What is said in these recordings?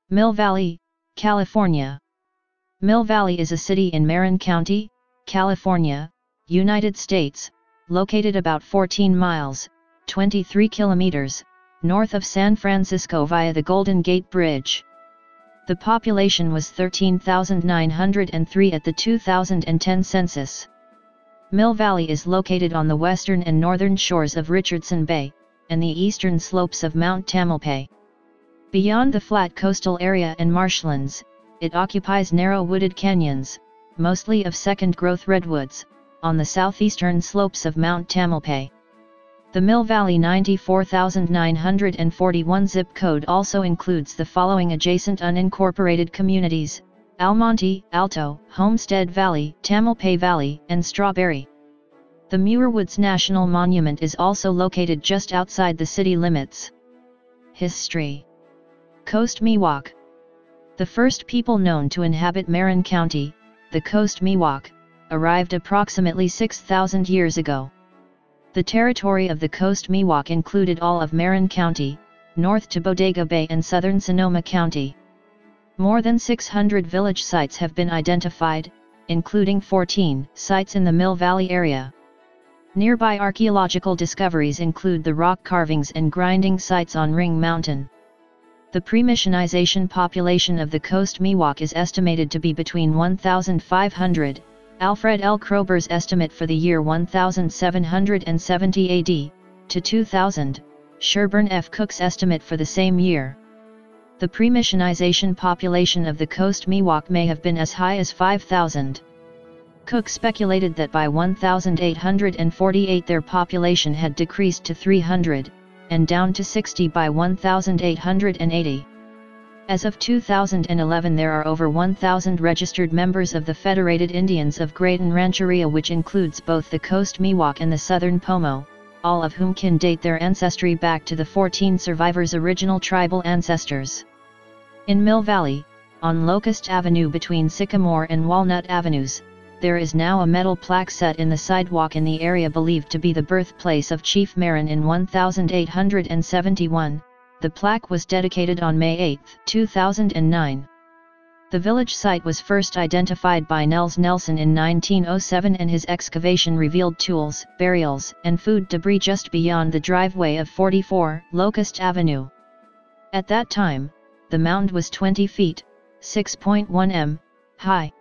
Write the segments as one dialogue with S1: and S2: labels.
S1: Mill Valley, California. Mill Valley is a city in Marin County, California, United States, located about 14 miles, 23 kilometers, north of San Francisco via the Golden Gate Bridge. The population was 13,903 at the 2010 census. Mill Valley is located on the western and northern shores of Richardson Bay, and the eastern slopes of Mount Tamalpais. Beyond the flat coastal area and marshlands, it occupies narrow wooded canyons, mostly of second-growth redwoods, on the southeastern slopes of Mount Tamalpais. The Mill Valley 94,941 zip code also includes the following adjacent unincorporated communities: Almonte, Alto, Homestead Valley, Tamalpais Valley, and Strawberry. The Muir Woods National Monument is also located just outside the city limits. History. Coast Miwok. The first people known to inhabit Marin County, the Coast Miwok, arrived approximately 6,000 years ago. The territory of the Coast Miwok included all of Marin County, north to Bodega Bay and southern Sonoma County. More than 600 village sites have been identified, including 14 sites in the Mill Valley area. Nearby archaeological discoveries include the rock carvings and grinding sites on Ring Mountain. The pre-missionization population of the Coast Miwok is estimated to be between 1,500, Alfred L. Kroeber's estimate for the year 1770 AD, to 2,000, Sherburne F. Cook's estimate for the same year. The pre-missionization population of the Coast Miwok may have been as high as 5,000. Cook speculated that by 1848 their population had decreased to 300, and down to 60 by 1880. As of 2011 there are over 1,000 registered members of the Federated Indians of Grayton Rancheria, which includes both the Coast Miwok and the Southern Pomo, all of whom can date their ancestry back to the 14 survivors' original tribal ancestors. In Mill Valley, on Locust Avenue between Sycamore and Walnut Avenues, there is now a metal plaque set in the sidewalk in the area believed to be the birthplace of Chief Marin in 1871. The plaque was dedicated on May 8, 2009. The village site was first identified by Nels Nelson in 1907, and his excavation revealed tools, burials, and food debris just beyond the driveway of 44 Locust Avenue. At that time, the mound was 20 feet, 6.1 m, high.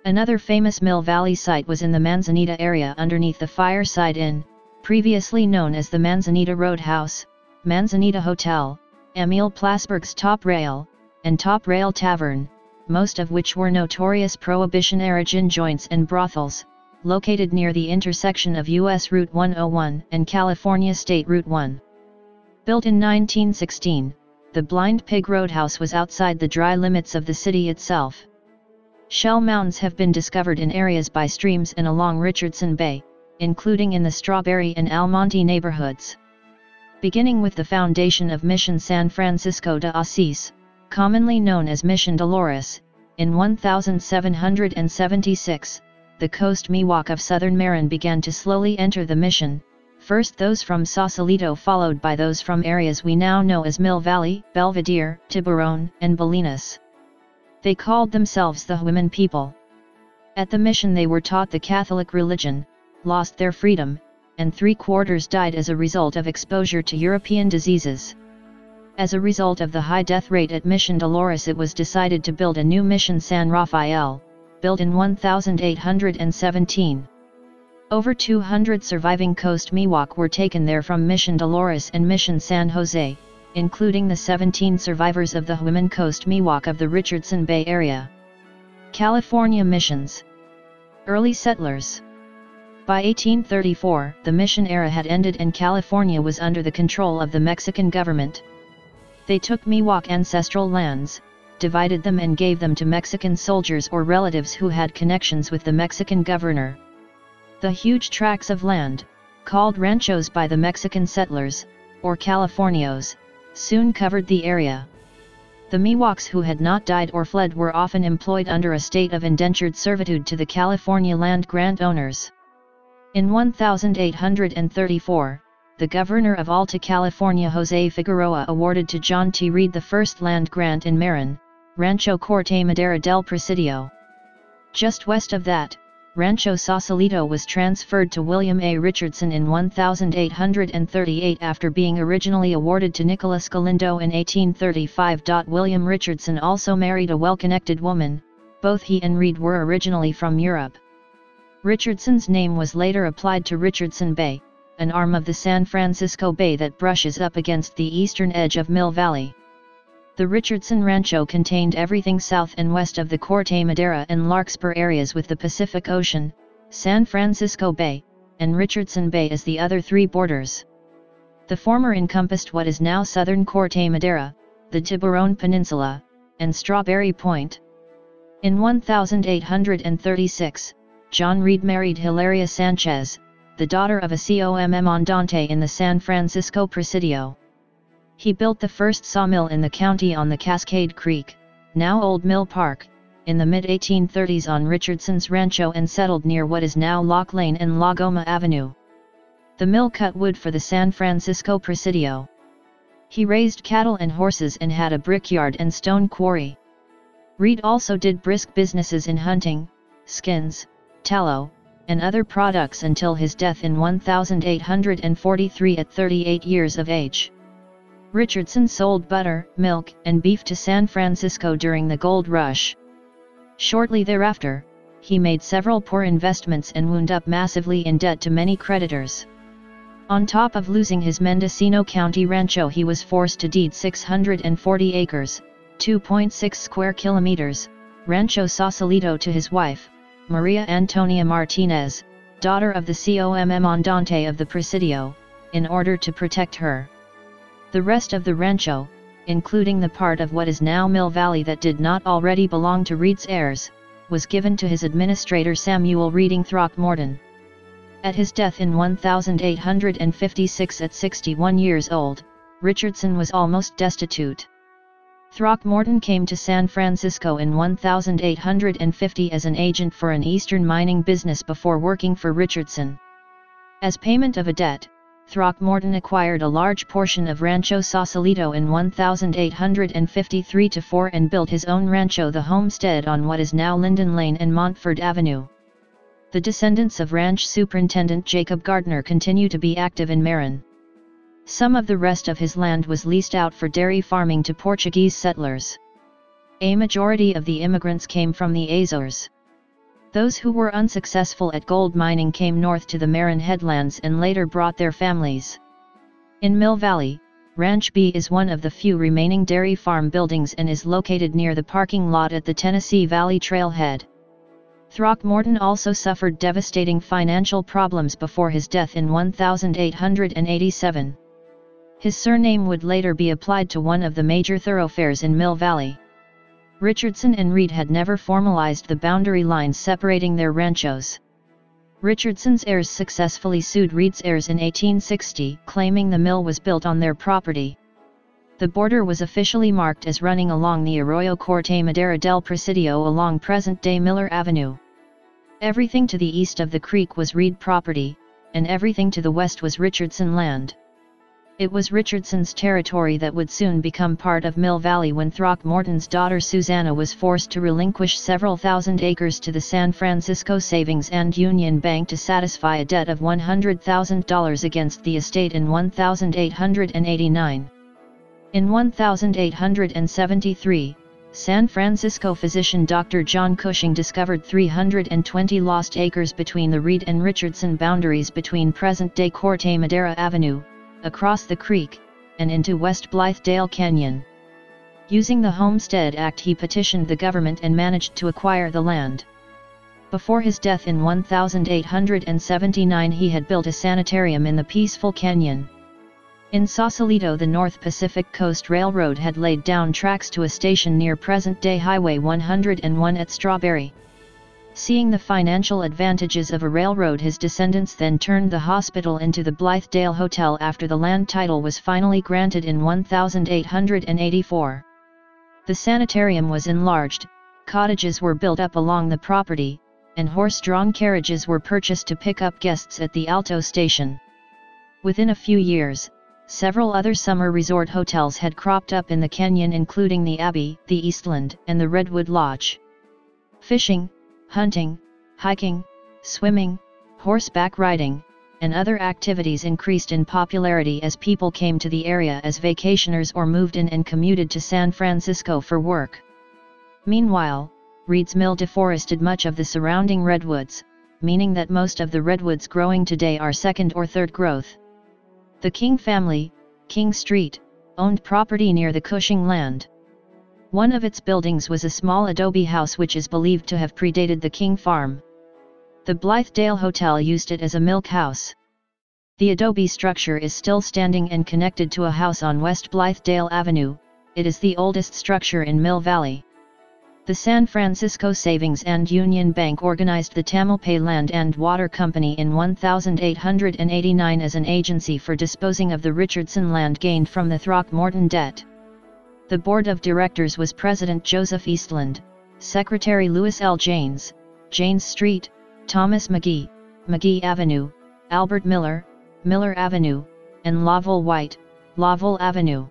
S1: Another famous Mill Valley site was in the Manzanita area underneath the Fireside Inn, previously known as the Manzanita Roadhouse, Manzanita Hotel, Emil Plasberg's Top Rail, and Top Rail Tavern, most of which were notorious Prohibition-era gin joints and brothels, located near the intersection of U.S. Route 101 and California State Route 1. Built in 1916, the Blind Pig Roadhouse was outside the dry limits of the city itself. Shell mounds have been discovered in areas by streams and along Richardson Bay, including in the Strawberry and Almonte neighborhoods. Beginning with the foundation of Mission San Francisco de Asís, commonly known as Mission Dolores, in 1776, the Coast Miwok of southern Marin began to slowly enter the mission, first those from Sausalito followed by those from areas we now know as Mill Valley, Belvedere, Tiburon, and Bolinas. They called themselves the Women People. At the mission they were taught the Catholic religion, lost their freedom, and 3/4 died as a result of exposure to European diseases. As a result of the high death rate at Mission Dolores, it was decided to build a new Mission San Rafael, built in 1817. Over 200 surviving Coast Miwok were taken there from Mission Dolores and Mission San Jose, including the 17 survivors of the Women Coast Miwok of the Richardson Bay area. California missions. Early settlers. By 1834, the mission era had ended and California was under the control of the Mexican government. They took Miwok ancestral lands, divided them and gave them to Mexican soldiers or relatives who had connections with the Mexican governor. The huge tracts of land, called ranchos by the Mexican settlers, or Californios, soon covered the area. The Miwoks who had not died or fled were often employed under a state of indentured servitude to the California land grant owners. In 1834, the governor of Alta California Jose Figueroa awarded to John T. Reed the first land grant in Marin, Rancho Corte Madera del Presidio. Just west of that, Rancho Sausalito was transferred to William A. Richardson in 1838 after being originally awarded to Nicholas Galindo in 1835. William Richardson also married a well-connected woman. Both he and Reed were originally from Europe. Richardson's name was later applied to Richardson Bay, an arm of the San Francisco Bay that brushes up against the eastern edge of Mill Valley. The Richardson Rancho contained everything south and west of the Corte Madera and Larkspur areas with the Pacific Ocean, San Francisco Bay, and Richardson Bay as the other three borders. The former encompassed what is now southern Corte Madera, the Tiburon Peninsula, and Strawberry Point. In 1836, John Reed married Hilaria Sanchez, the daughter of a commandante in the San Francisco Presidio. He built the first sawmill in the county on the Cascade Creek, now Old Mill Park, in the mid-1830s on Richardson's Rancho and settled near what is now Lock Lane and La Goma Avenue. The mill cut wood for the San Francisco Presidio. He raised cattle and horses and had a brickyard and stone quarry. Reed also did brisk businesses in hunting, skins, tallow, and other products until his death in 1843 at 38 years of age. Richardson sold butter, milk, and beef to San Francisco during the gold rush. Shortly thereafter, he made several poor investments and wound up massively in debt to many creditors. On top of losing his Mendocino County rancho, he was forced to deed 640 acres, 2.6 square kilometers, Rancho Sausalito to his wife, Maria Antonia Martinez, daughter of the commandante of the Presidio, in order to protect her. The rest of the rancho, including the part of what is now Mill Valley that did not already belong to Reed's heirs, was given to his administrator Samuel Reading Throckmorton. At his death in 1856 at 61 years old, Richardson was almost destitute. Throckmorton came to San Francisco in 1850 as an agent for an eastern mining business before working for Richardson. As payment of a debt, Throckmorton acquired a large portion of Rancho Sausalito in 1853-4 and built his own rancho, the homestead, on what is now Linden Lane and Montford Avenue. The descendants of ranch superintendent Jacob Gardner continue to be active in Marin. Some of the rest of his land was leased out for dairy farming to Portuguese settlers. A majority of the immigrants came from the Azores. Those who were unsuccessful at gold mining came north to the Marin headlands and later brought their families. In Mill Valley, Ranch B is one of the few remaining dairy farm buildings and is located near the parking lot at the Tennessee Valley Trailhead. Throckmorton also suffered devastating financial problems before his death in 1887. His surname would later be applied to one of the major thoroughfares in Mill Valley. Richardson and Reed had never formalized the boundary lines separating their ranchos. Richardson's heirs successfully sued Reed's heirs in 1860, claiming the mill was built on their property. The border was officially marked as running along the Arroyo Corte Madera del Presidio along present-day Miller Avenue. Everything to the east of the creek was Reed property, and everything to the west was Richardson land. It was Richardson's territory that would soon become part of Mill Valley when Throckmorton's daughter Susanna was forced to relinquish several thousand acres to the San Francisco Savings and Union Bank to satisfy a debt of $100,000 against the estate in 1889. In 1873, San Francisco physician Dr. John Cushing discovered 320 lost acres between the Reed and Richardson boundaries between present-day Corte Madera Avenue, across the creek, and into West Blythedale Canyon. Using the Homestead Act, he petitioned the government and managed to acquire the land. Before his death in 1879, he had built a sanitarium in the peaceful canyon. In Sausalito, the North Pacific Coast Railroad had laid down tracks to a station near present-day Highway 101 at Strawberry. Seeing the financial advantages of a railroad, his descendants then turned the hospital into the Blythedale Hotel after the land title was finally granted in 1884. The sanitarium was enlarged, cottages were built up along the property, and horse-drawn carriages were purchased to pick up guests at the Alto station. Within a few years, several other summer resort hotels had cropped up in the canyon, including the Abbey, the Eastland, and the Redwood Lodge. Fishing, hunting, hiking, swimming, horseback riding, and other activities increased in popularity as people came to the area as vacationers or moved in and commuted to San Francisco for work. Meanwhile, Reed's Mill deforested much of the surrounding redwoods, meaning that most of the redwoods growing today are second or third growth. The King family, King Street, owned property near the Cushing land. One of its buildings was a small adobe house which is believed to have predated the King farm. The Blythedale Hotel used it as a milk house. The adobe structure is still standing and connected to a house on West Blythedale Avenue. It is the oldest structure in Mill Valley. The San Francisco Savings and Union Bank organized the Tamalpais Land and Water Company in 1889 as an agency for disposing of the Richardson land gained from the Throckmorton debt. The board of directors was President Joseph Eastland, Secretary Louis L. Janes, Janes Street, Thomas McGee, McGee Avenue, Albert Miller, Miller Avenue, and Lovell White, Lovell Avenue.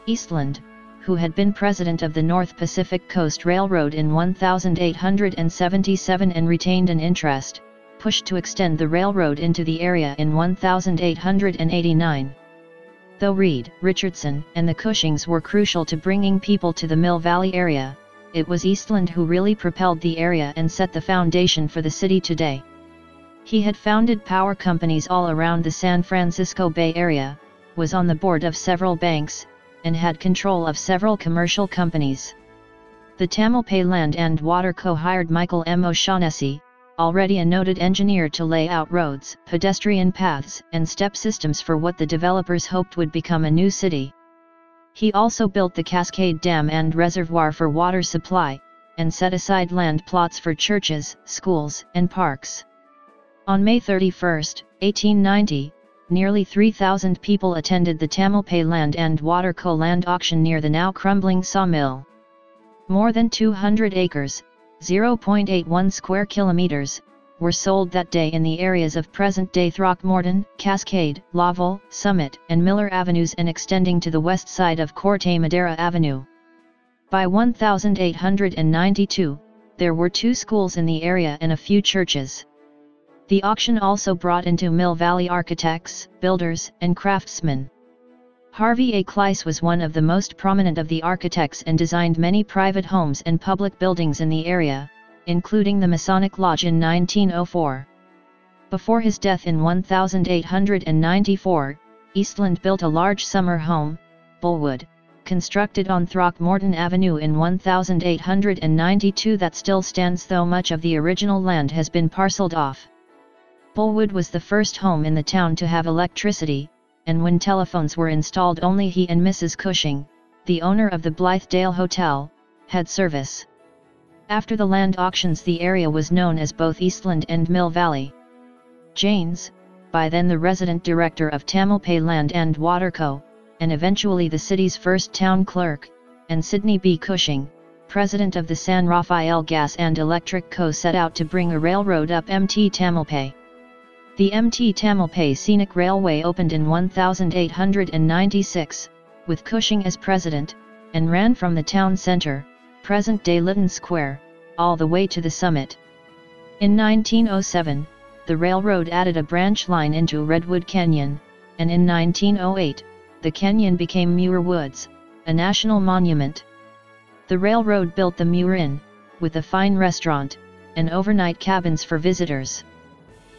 S1: Eastland, who had been president of the North Pacific Coast Railroad in 1877 and retained an interest, pushed to extend the railroad into the area in 1889. Though Reed, Richardson, and the Cushings were crucial to bringing people to the Mill Valley area, it was Eastland who really propelled the area and set the foundation for the city today. He had founded power companies all around the San Francisco Bay Area, was on the board of several banks, and had control of several commercial companies. The Tamalpais Land and Water Co. hired Michael M. O'Shaughnessy, already a noted engineer, to lay out roads, pedestrian paths, and step systems for what the developers hoped would become a new city. He also built the Cascade Dam and reservoir for water supply, and set aside land plots for churches, schools, and parks. On May 31, 1890, nearly 3,000 people attended the Tamalpais Land and Water Co. land auction near the now crumbling sawmill. More than 200 acres, 0.81 square kilometers, were sold that day in the areas of present-day Throckmorton, Cascade, Lovell, Summit, and Miller Avenues and extending to the west side of Corte Madera Avenue. By 1892, there were 2 schools in the area and a few churches. The auction also brought into Mill Valley architects, builders, and craftsmen. Harvey A. Kleiss was one of the most prominent of the architects and designed many private homes and public buildings in the area, including the Masonic Lodge in 1904. Before his death in 1894, Eastland built a large summer home, Bullwood, constructed on Throckmorton Avenue in 1892 that still stands, though much of the original land has been parceled off. Bullwood was the first home in the town to have electricity, and when telephones were installed only he and Mrs. Cushing, the owner of the Blythedale Hotel, had service. After the land auctions, the area was known as both Eastland and Mill Valley. Janes, by then the resident director of Tamalpais Land and Water Co., and eventually the city's first town clerk, and Sidney B. Cushing, president of the San Rafael Gas and Electric Co., set out to bring a railroad up Mt. Tamalpais. The Mt. Tamalpais Scenic Railway opened in 1896, with Cushing as president, and ran from the town center, present-day Lytton Square, all the way to the summit. In 1907, the railroad added a branch line into Redwood Canyon, and in 1908, the canyon became Muir Woods, a national monument. The railroad built the Muir Inn, with a fine restaurant, and overnight cabins for visitors.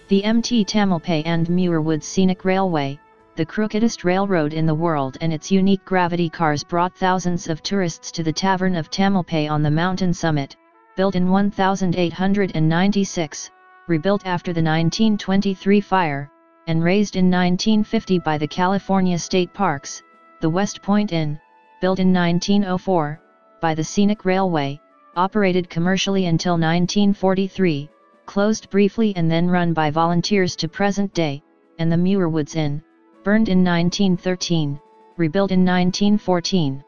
S1: The Mt. Tamalpais and Muir Woods Scenic Railway, the crookedest railroad in the world, and its unique gravity cars brought thousands of tourists to the Tavern of Tamalpais on the mountain summit, built in 1896, rebuilt after the 1923 fire, and raised in 1950 by the California State Parks. The West Point Inn, built in 1904, by the Scenic Railway, operated commercially until 1943, closed briefly and then run by volunteers to present day, and the Muir Woods Inn, burned in 1913, rebuilt in 1914.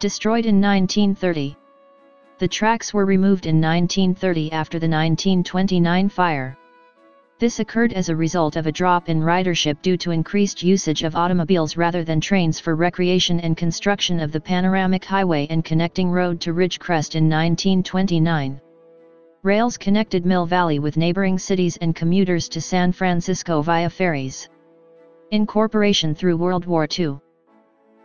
S1: Destroyed in 1930. The tracks were removed in 1930 after the 1929 fire. This occurred as a result of a drop in ridership due to increased usage of automobiles rather than trains for recreation and construction of the Panoramic Highway and connecting road to Ridgecrest in 1929. Rails connected Mill Valley with neighboring cities and commuters to San Francisco via ferries. Incorporation through World War II.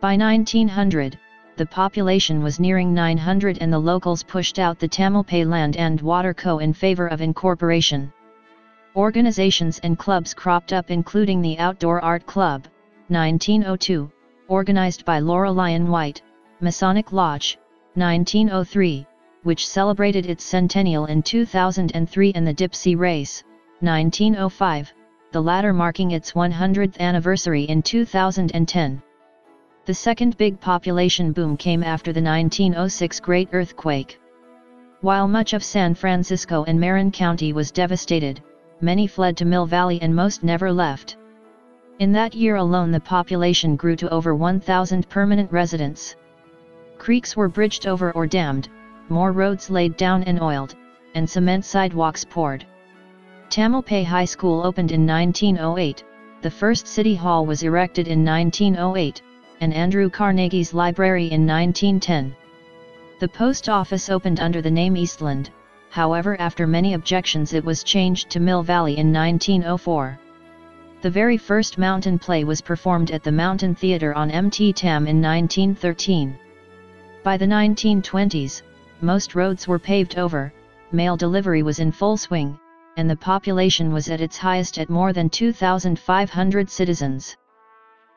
S1: By 1900, the population was nearing 900 and the locals pushed out the Tamalpais Land and Water Co. in favor of incorporation. Organizations and clubs cropped up including the Outdoor Art Club, 1902, organized by Laura Lyon White, Masonic Lodge, 1903, which celebrated its centennial in 2003 and the Dipsea Race, 1905, the latter marking its 100th anniversary in 2010. The second big population boom came after the 1906 Great Earthquake. While much of San Francisco and Marin County was devastated, many fled to Mill Valley and most never left. In that year alone the population grew to over 1,000 permanent residents. Creeks were bridged over or dammed, more roads laid down and oiled, and cement sidewalks poured. Tamalpais High School opened in 1908, the first city hall was erected in 1908, and Andrew Carnegie's library in 1910. The post office opened under the name Eastland. However, after many objections it was changed to Mill Valley in 1904. The very first mountain play was performed at the Mountain Theatre on Mt. Tam in 1913. By the 1920s, most roads were paved over, mail delivery was in full swing, and the population was at its highest at more than 2,500 citizens.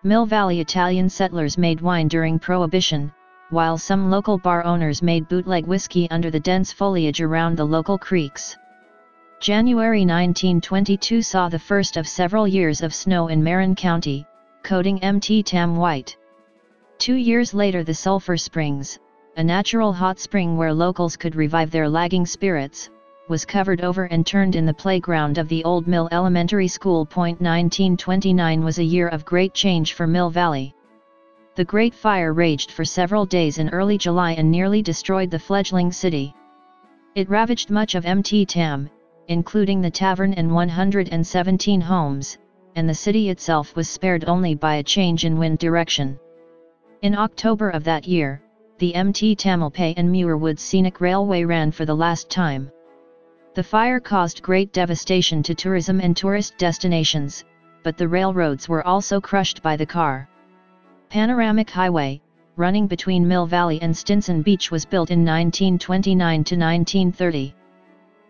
S1: Mill Valley Italian settlers made wine during Prohibition, while some local bar owners made bootleg whiskey under the dense foliage around the local creeks. January 1922 saw the first of several years of snow in Marin County, coating Mt. Tam white. 2 years later the Sulphur Springs, a natural hot spring where locals could revive their lagging spirits, was covered over and turned in the playground of the Old Mill Elementary School. 1929 was a year of great change for Mill Valley. The Great Fire raged for several days in early July and nearly destroyed the fledgling city. It ravaged much of Mt. Tam, including the tavern and 117 homes, and the city itself was spared only by a change in wind direction. In October of that year, the Mt. Tamalpais and Muir Woods Scenic Railway ran for the last time. The fire caused great devastation to tourism and tourist destinations, but the railroads were also crushed by the car. Panoramic Highway, running between Mill Valley and Stinson Beach, was built in 1929 to 1930.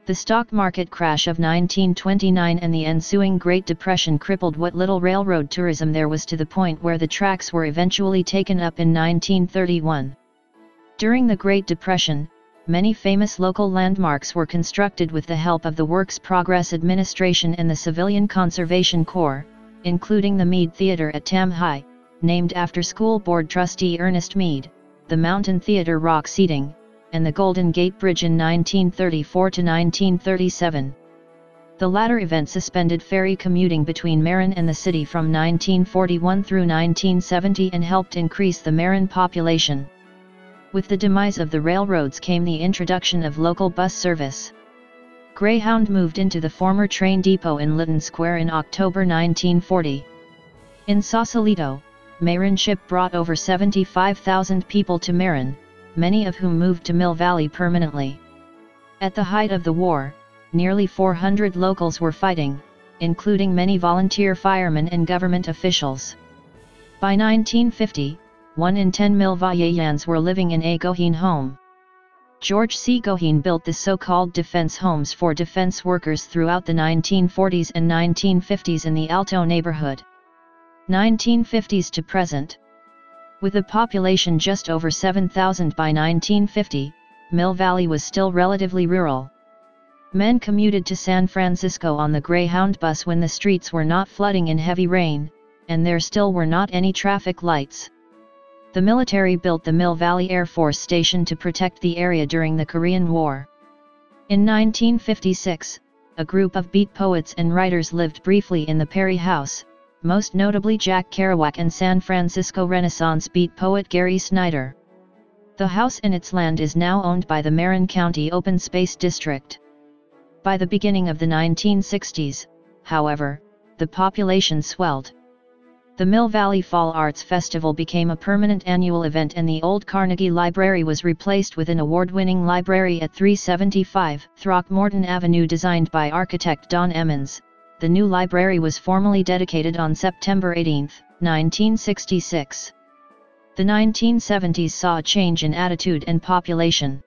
S1: The stock market crash of 1929 and the ensuing Great Depression crippled what little railroad tourism there was to the point where the tracks were eventually taken up in 1931. During the Great Depression, many famous local landmarks were constructed with the help of the Works Progress Administration and the Civilian Conservation Corps, including the Mead Theatre at Tam High, named after school board trustee Ernest Mead, the Mountain Theatre rock seating, and the Golden Gate Bridge in 1934 to 1937. The latter event suspended ferry commuting between Marin and the city from 1941 through 1970 and helped increase the Marin population. With the demise of the railroads came the introduction of local bus service. Greyhound moved into the former train depot in Lytton Square in October 1940. In Sausalito, Marin ship brought over 75,000 people to Marin, many of whom moved to Mill Valley permanently. At the height of the war, nearly 400 locals were fighting, including many volunteer firemen and government officials. By 1950, 1 in 10 Mill Valleians were living in a Goheen home. George C. Goheen built the so-called defense homes for defense workers throughout the 1940s and 1950s in the Alto neighborhood. 1950s to present. With a population just over 7,000 by 1950, Mill Valley was still relatively rural. Men commuted to San Francisco on the Greyhound bus when the streets were not flooding in heavy rain, and there still were not any traffic lights. The military built the Mill Valley Air Force Station to protect the area during the Korean War. In 1956, a group of beat poets and writers lived briefly in the Perry House, most notably Jack Kerouac and San Francisco Renaissance beat poet Gary Snyder. The house and its land is now owned by the Marin County Open Space District. By the beginning of the 1960s, however, the population swelled. The Mill Valley Fall Arts Festival became a permanent annual event, and the old Carnegie Library was replaced with an award-winning library at 375 Throckmorton Avenue designed by architect Don Emmons. The new library was formally dedicated on September 18, 1966. The 1970s saw a change in attitude and population.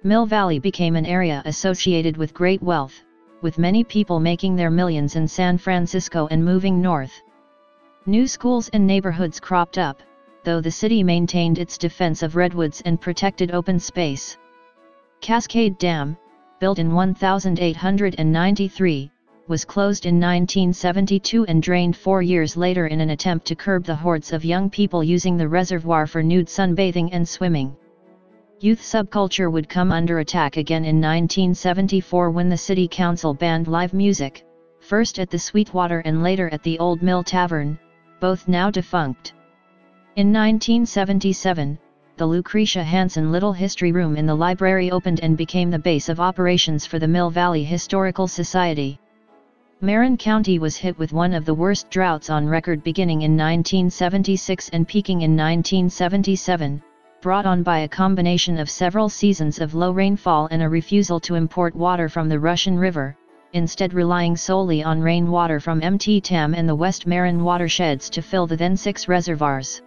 S1: Mill Valley became an area associated with great wealth, with many people making their millions in San Francisco and moving north. New schools and neighborhoods cropped up, though the city maintained its defense of redwoods and protected open space. Cascade Dam, built in 1893, was closed in 1972 and drained 4 years later in an attempt to curb the hordes of young people using the reservoir for nude sunbathing and swimming. Youth subculture would come under attack again in 1974 when the city council banned live music, first at the Sweetwater and later at the Old Mill Tavern, both now defunct. In 1977, the Lucretia Hanson Little History Room in the library opened and became the base of operations for the Mill Valley Historical Society. Marin County was hit with one of the worst droughts on record beginning in 1976 and peaking in 1977, brought on by a combination of several seasons of low rainfall and a refusal to import water from the Russian River, instead relying solely on rainwater from Mt. Tam and the West Marin watersheds to fill the then 6 reservoirs.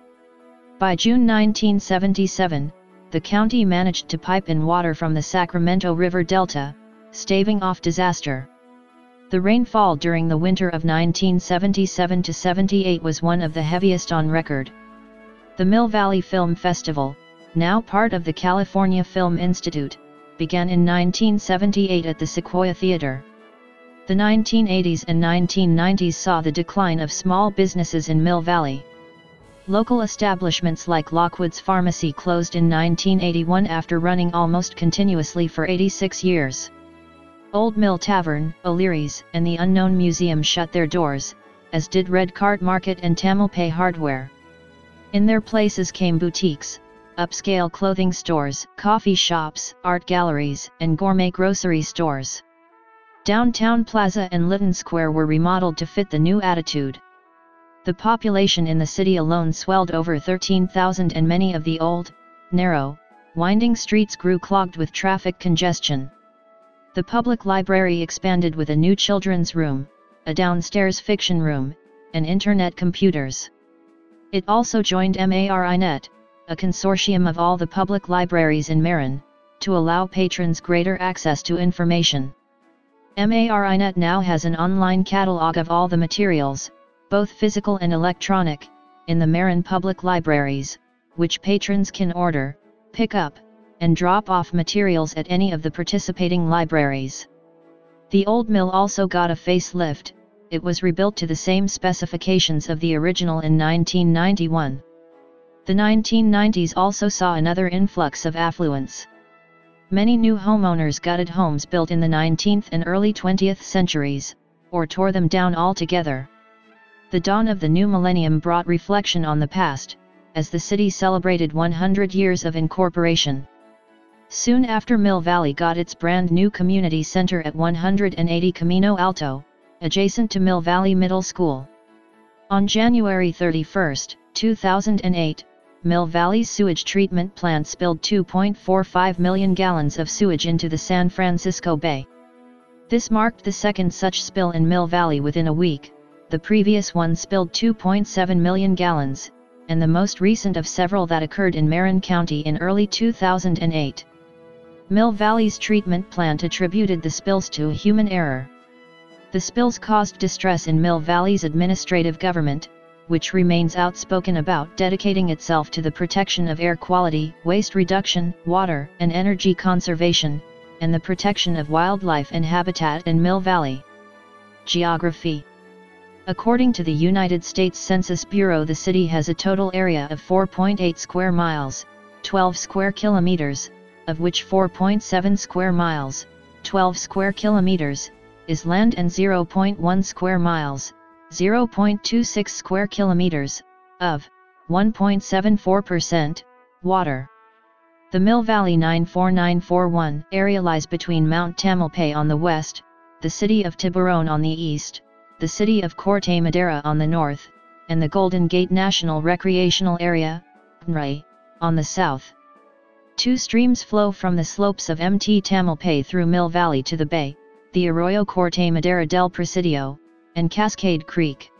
S1: By June 1977, the county managed to pipe in water from the Sacramento River Delta, staving off disaster. The rainfall during the winter of 1977–78 was one of the heaviest on record. The Mill Valley Film Festival, now part of the California Film Institute, began in 1978 at the Sequoia Theater. The 1980s and 1990s saw the decline of small businesses in Mill Valley. Local establishments like Lockwood's Pharmacy closed in 1981 after running almost continuously for 86 years. Old Mill Tavern, O'Leary's, and the Unknown Museum shut their doors, as did Red Cart Market and Tamalpay Hardware. In their places came boutiques, upscale clothing stores, coffee shops, art galleries, and gourmet grocery stores. Downtown Plaza and Lytton Square were remodeled to fit the new attitude. The population in the city alone swelled over 13,000, and many of the old, narrow, winding streets grew clogged with traffic congestion. The public library expanded with a new children's room, a downstairs fiction room, and internet computers. It also joined MARINet, a consortium of all the public libraries in Marin, to allow patrons greater access to information. MARINet now has an online catalog of all the materials, both physical and electronic, in the Marin public libraries, which patrons can order, pick up, and drop off materials at any of the participating libraries. The Old Mill also got a facelift. It was rebuilt to the same specifications of the original in 1991. The 1990s also saw another influx of affluence. Many new homeowners gutted homes built in the 19th and early 20th centuries, or tore them down altogether. The dawn of the new millennium brought reflection on the past, as the city celebrated 100 years of incorporation. Soon after, Mill Valley got its brand new community center at 180 Camino Alto, adjacent to Mill Valley Middle School. On January 31, 2008, Mill Valley's sewage treatment plant spilled 2.45 million gallons of sewage into the San Francisco Bay. This marked the second such spill in Mill Valley within a week. The previous one spilled 2.7 million gallons, and the most recent of several that occurred in Marin County in early 2008. Mill Valley's treatment plant attributed the spills to human error. The spills caused distress in Mill Valley's administrative government, which remains outspoken about dedicating itself to the protection of air quality, waste reduction, water and energy conservation, and the protection of wildlife and habitat in Mill Valley. Geography. According to the United States Census Bureau, the city has a total area of 4.8 square miles, 12 square kilometers, of which 4.7 square miles, 12 square kilometers, is land and 0.1 square miles, 0.26 square kilometers, of 1.74%, water. The Mill Valley 94941 area lies between Mount Tamalpay on the west, the city of Tiburon on the east, the city of Corte Madera on the north, and the Golden Gate National Recreational Area, NRA, on the south. Two streams flow from the slopes of Mt. Tamalpais through Mill Valley to the bay, the Arroyo Corte Madera del Presidio, and Cascade Creek.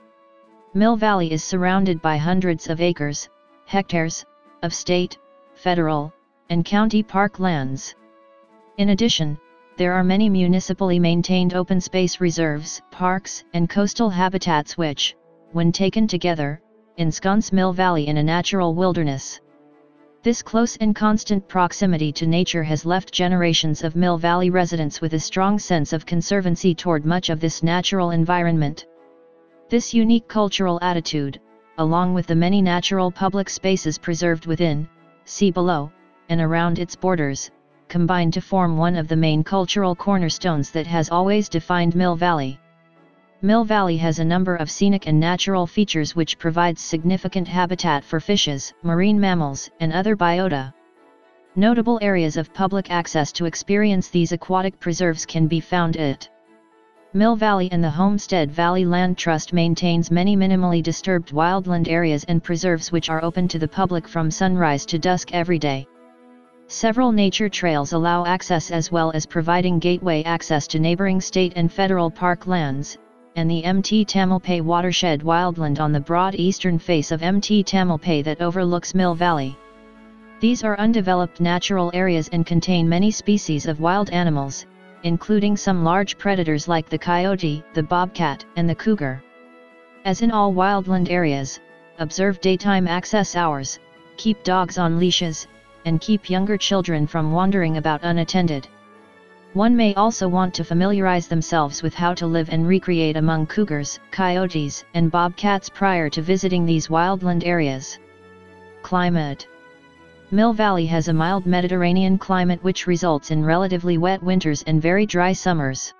S1: Mill Valley is surrounded by hundreds of acres, hectares, of state, federal, and county park lands. In addition, there are many municipally maintained open space reserves, parks, and coastal habitats which, when taken together, ensconce Mill Valley in a natural wilderness. This close and constant proximity to nature has left generations of Mill Valley residents with a strong sense of conservancy toward much of this natural environment. This unique cultural attitude, along with the many natural public spaces preserved within, see below, and around its borders, combine to form one of the main cultural cornerstones that has always defined Mill Valley. Mill Valley has a number of scenic and natural features which provides significant habitat for fishes, marine mammals, and other biota. Notable areas of public access to experience these aquatic preserves can be found at Mill Valley, and the Homestead Valley Land Trust maintains many minimally disturbed wildland areas and preserves which are open to the public from sunrise to dusk every day. Several nature trails allow access as well as providing gateway access to neighboring state and federal park lands, and the Mt. Tamalpais watershed wildland on the broad eastern face of Mt. Tamalpais that overlooks Mill Valley. These are undeveloped natural areas and contain many species of wild animals, including some large predators like the coyote, the bobcat, and the cougar. As in all wildland areas, observe daytime access hours, keep dogs on leashes, and keep younger children from wandering about unattended. One may also want to familiarize themselves with how to live and recreate among cougars, coyotes, and bobcats prior to visiting these wildland areas. Climate. Mill Valley has a mild Mediterranean climate which results in relatively wet winters and very dry summers.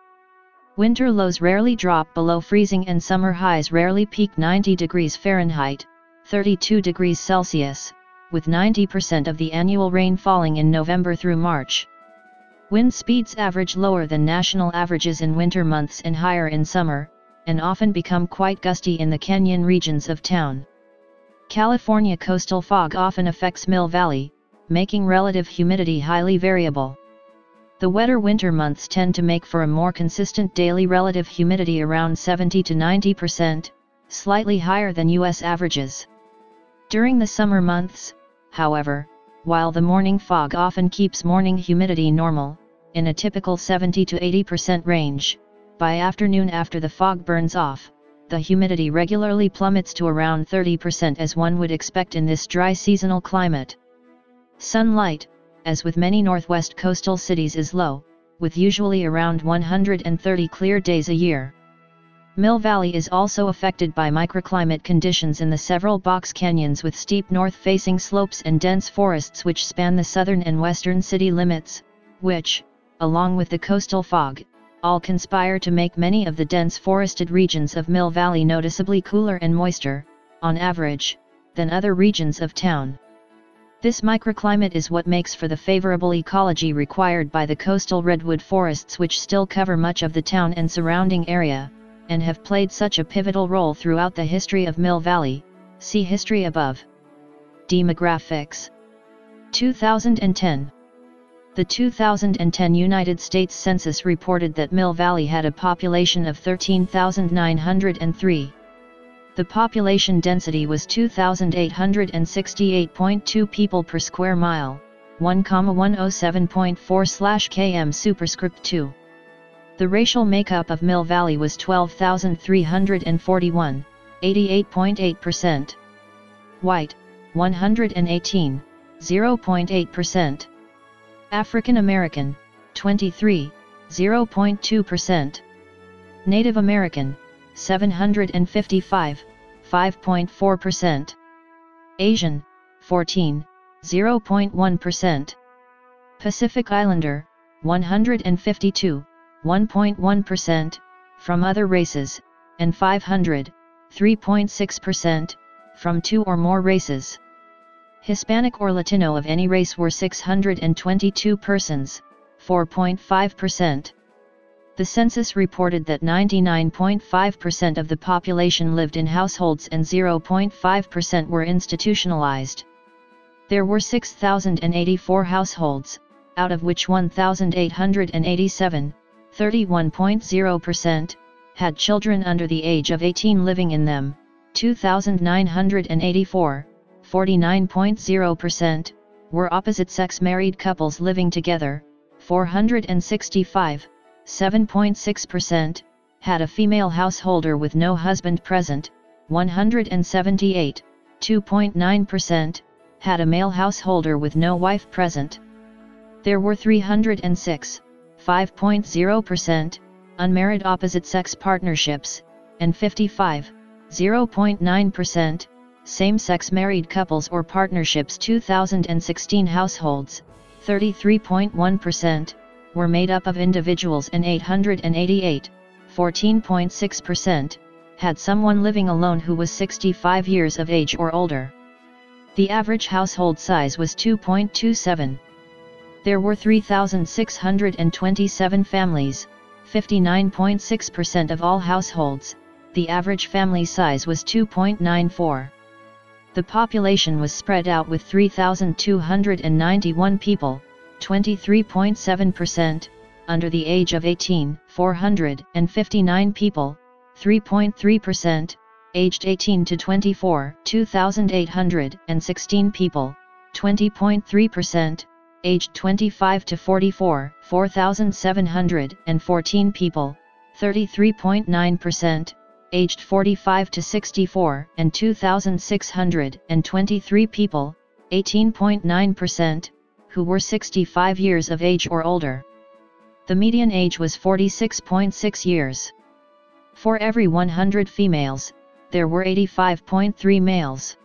S1: Winter lows rarely drop below freezing and summer highs rarely peak 90 degrees Fahrenheit, 32 degrees Celsius, with 90% of the annual rain falling in November through March. Wind speeds average lower than national averages in winter months and higher in summer, and often become quite gusty in the canyon regions of town. California coastal fog often affects Mill Valley, making relative humidity highly variable. The wetter winter months tend to make for a more consistent daily relative humidity around 70 to 90%, slightly higher than U.S. averages. During the summer months, however, while the morning fog often keeps morning humidity normal, in a typical 70 to 80% range, by afternoon after the fog burns off, the humidity regularly plummets to around 30% as one would expect in this dry seasonal climate. Sunlight, as with many northwest coastal cities, is low, with usually around 130 clear days a year. Mill Valley is also affected by microclimate conditions in the several box canyons with steep north-facing slopes and dense forests which span the southern and western city limits, which, along with the coastal fog, all conspire to make many of the dense forested regions of Mill Valley noticeably cooler and moister, on average, than other regions of town. This microclimate is what makes for the favorable ecology required by the coastal redwood forests which still cover much of the town and surrounding area, and have played such a pivotal role throughout the history of Mill Valley. See history above. Demographics. 2010. The 2010 United States Census reported that Mill Valley had a population of 13,903. The population density was 2,868.2 people per square mile, 1,107.4/km superscript 2. The racial makeup of Mill Valley was 12,341, 88.8%. White, 118, 0.8%. African American, 23, 0.2%. Native American, 755, 5.4%. Asian, 14, 0.1%. Pacific Islander, 152, 1.1%, from other races, and 500, 3.6%, from two or more races. Hispanic or Latino of any race were 622 persons, 4.5%. The census reported that 99.5% of the population lived in households and 0.5% were institutionalized. There were 6,084 households, out of which 1,887, 31.0%, had children under the age of 18 living in them, 2,984, 49.0%, were opposite-sex married couples living together, 465, 7.6%, had a female householder with no husband present, 178, 2.9%, had a male householder with no wife present. There were 306, 5.0%, unmarried opposite-sex partnerships, and 55, 0.9%, same-sex married couples or partnerships. 2016 households, 33.1%, were made up of individuals and 888, 14.6%, had someone living alone who was 65 years of age or older. The average household size was 2.27. There were 3,627 families, 59.6% of all households. The average family size was 2.94. The population was spread out with 3,291 people, 23.7%, under the age of 18, 459 people, 3.3%, aged 18 to 24, 2,816 people, 20.3%, aged 25 to 44, 4,714 people, 33.9%, aged 45 to 64, and 2,623 people, 18.9%, who were 65 years of age or older. The median age was 46.6 years. For every 100 females, there were 85.3 males.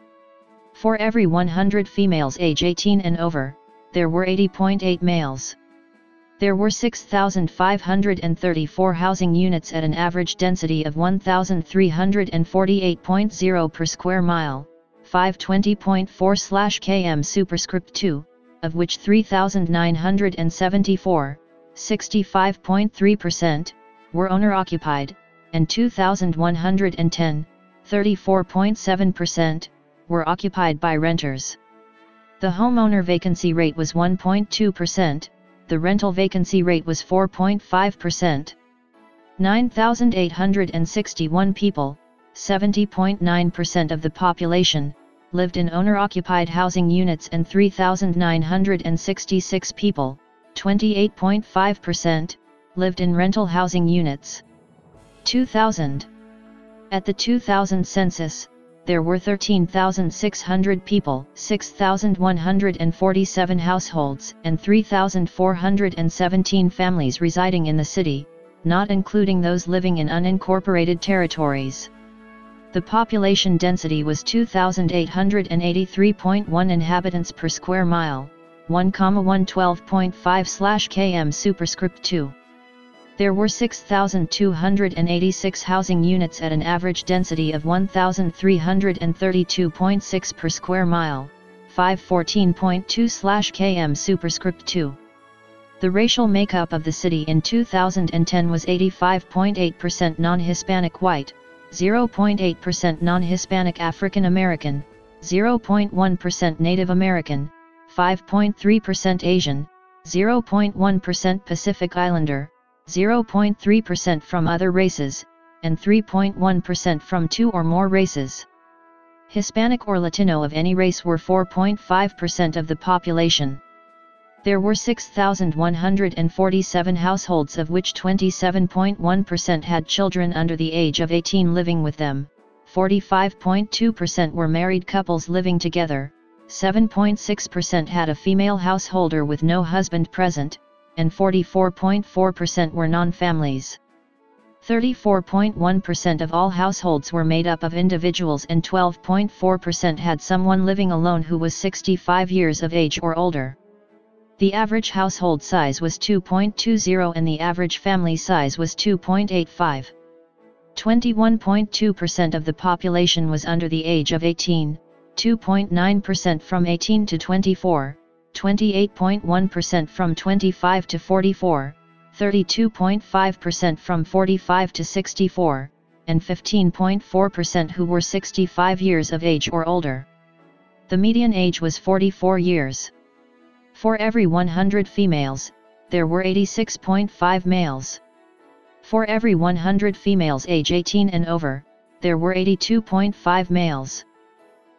S1: For every 100 females age 18 and over, there were 80.8 males. There were 6,534 housing units at an average density of 1,348.0 per square mile, 520.4/km superscript 2, of which 3,974, 65.3%, were owner-occupied, and 2,110, 34.7%, were occupied by renters. The homeowner vacancy rate was 1.2%, the rental vacancy rate was 4.5%. 9,861 people, 70.9% of the population, lived in owner-occupied housing units, and 3,966 people, 28.5%, lived in rental housing units. 2000. At the 2000 census, there were 13,600 people, 6,147 households, and 3,417 families residing in the city, not including those living in unincorporated territories. The population density was 2,883.1 inhabitants per square mile, 1,112.5/km superscript 2. There were 6,286 housing units at an average density of 1,332.6 per square mile, 514.2/km superscript 2. The racial makeup of the city in 2010 was 85.8% non-Hispanic white, 0.8% non-Hispanic African American, 0.1% Native American, 5.3% Asian, 0.1% Pacific Islander, 0.3% from other races, and 3.1% from two or more races. Hispanic or Latino of any race were 4.5% of the population. There were 6,147 households, of which 27.1% had children under the age of 18 living with them, 45.2% were married couples living together, 7.6% had a female householder with no husband present, and 44.4% were non-families. 34.1% of all households were made up of individuals, and 12.4% had someone living alone who was 65 years of age or older. The average household size was 2.20 and the average family size was 2.85. 21.2% of the population was under the age of 18, 2.9% from 18 to 24, 28.1% from 25 to 44, 32.5% from 45 to 64, and 15.4% who were 65 years of age or older. The median age was 44 years. For every 100 females, there were 86.5 males. For every 100 females age 18 and over, there were 82.5 males.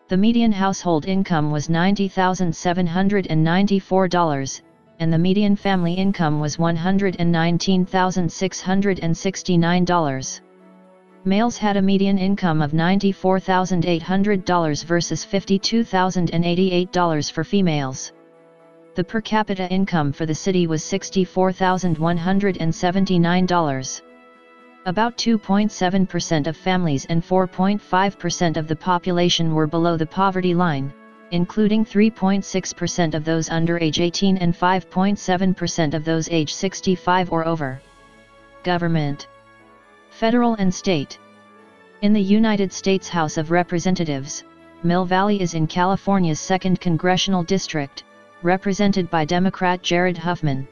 S1: The median household income was $90,794, and the median family income was $119,669. Males had a median income of $94,800 versus $52,088 for females. The per capita income for the city was $64,179. About 2.7% of families and 4.5% of the population were below the poverty line, including 3.6% of those under age 18 and 5.7% of those age 65 or over. Government. Federal and state. In the United States House of Representatives, Mill Valley is in California's 2nd Congressional District, represented by Democrat Jared Huffman.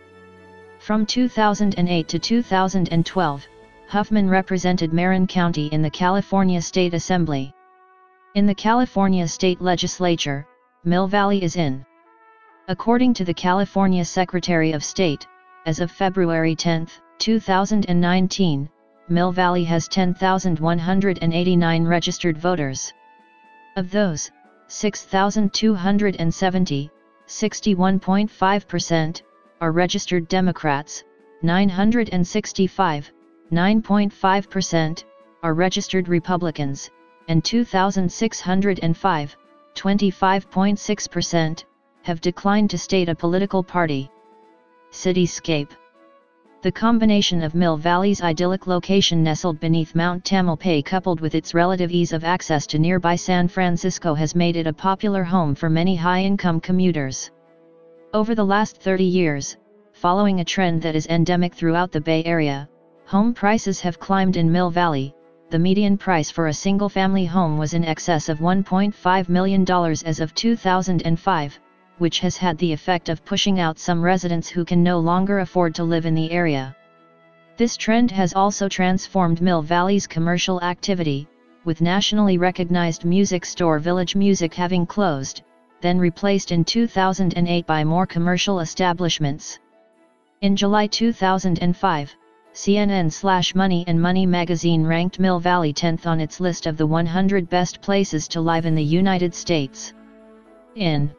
S1: From 2008 to 2012, Huffman represented Marin County in the California State Assembly. In the California State Legislature, Mill Valley is in. According to the California Secretary of State, as of February 10, 2019, Mill Valley has 10,189 registered voters. Of those, 6,270, 61.5%, are registered Democrats, 965, 9.5%, are registered Republicans, and 2,605, 25.6%, have declined to state a political party. Cityscape. The combination of Mill Valley's idyllic location nestled beneath Mount Tamalpais coupled with its relative ease of access to nearby San Francisco has made it a popular home for many high-income commuters. Over the last 30 years, following a trend that is endemic throughout the Bay Area, home prices have climbed in Mill Valley. The median price for a single-family home was in excess of $1.5 million as of 2005, which has had the effect of pushing out some residents who can no longer afford to live in the area. This trend has also transformed Mill Valley's commercial activity, with nationally recognized music store Village Music having closed, then replaced in 2008 by more commercial establishments. In July 2005, CNN/Money and Money magazine ranked Mill Valley 10th on its list of the 100 best places to live in the United States. In